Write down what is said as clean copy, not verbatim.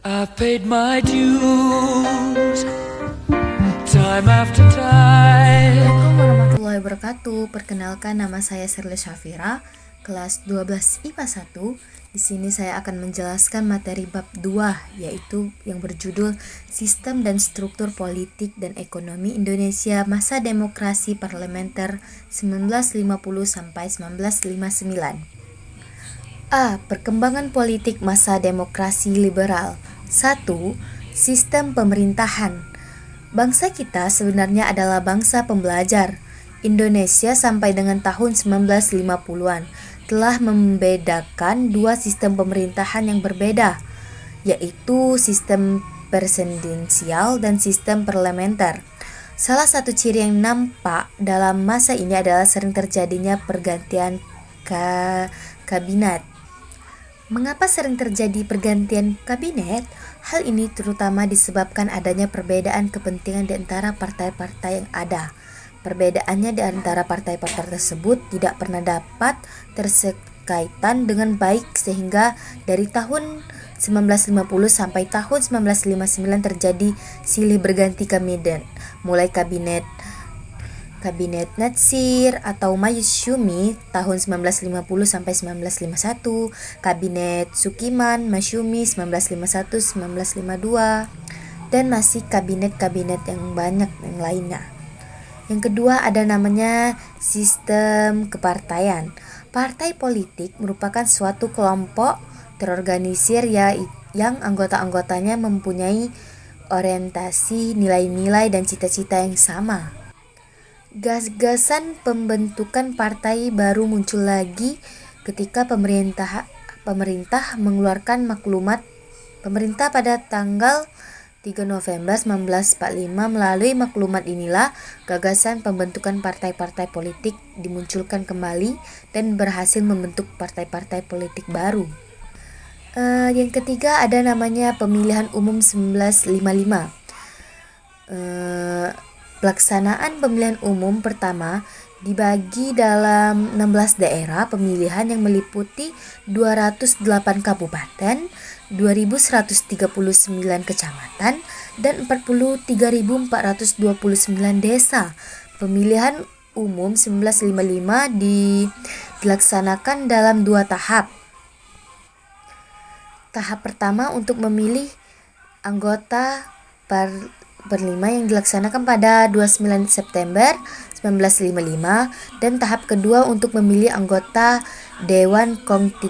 I paid my dues time after time. Assalamualaikum warahmatullahi wabarakatuh. Perkenalkan, nama saya Sherly Shafira, kelas 12 IPA 1. Di sini saya akan menjelaskan materi bab 2, yaitu yang berjudul Sistem dan Struktur Politik dan Ekonomi Indonesia Masa Demokrasi Parlementer 1950 sampai 1959. A. Perkembangan politik masa demokrasi liberal. 1. Sistem pemerintahan. Bangsa kita sebenarnya adalah bangsa pembelajar. Indonesia sampai dengan tahun 1950-an telah membedakan dua sistem pemerintahan yang berbeda, yaitu sistem presidensial dan sistem parlementer. Salah satu ciri yang nampak dalam masa ini adalah sering terjadinya pergantian kabinet. Mengapa sering terjadi pergantian kabinet? Hal ini terutama disebabkan adanya perbedaan kepentingan di antara partai-partai yang ada. Perbedaannya di antara partai-partai tersebut tidak pernah dapat tersekaitan dengan baik, sehingga dari tahun 1950 sampai tahun 1959 terjadi silih berganti kabinet, mulai kabinet Natsir atau Masyumi tahun 1950 sampai 1951, Kabinet Sukiman Masyumi 1951-1952, dan masih kabinet-kabinet yang banyak yang lainnya. Yang kedua ada namanya sistem kepartaian. Partai politik merupakan suatu kelompok terorganisir yang anggota-anggotanya mempunyai orientasi, nilai-nilai, dan cita-cita yang sama. Gagasan pembentukan partai baru muncul lagi ketika pemerintah mengeluarkan maklumat pemerintah pada tanggal 3 November 1945. Melalui maklumat inilah gagasan pembentukan partai-partai politik dimunculkan kembali dan berhasil membentuk partai-partai politik baru. Yang ketiga ada namanya pemilihan umum 1955. Pelaksanaan pemilihan umum pertama dibagi dalam 16 daerah pemilihan yang meliputi 208 kabupaten, 2.139 kecamatan, dan 43.429 desa. Pemilihan umum 1955 dilaksanakan dalam 2 tahap. Tahap pertama untuk memilih anggota Berlima yang dilaksanakan pada 29 September 1955, dan tahap kedua untuk memilih anggota Dewan Konstitusi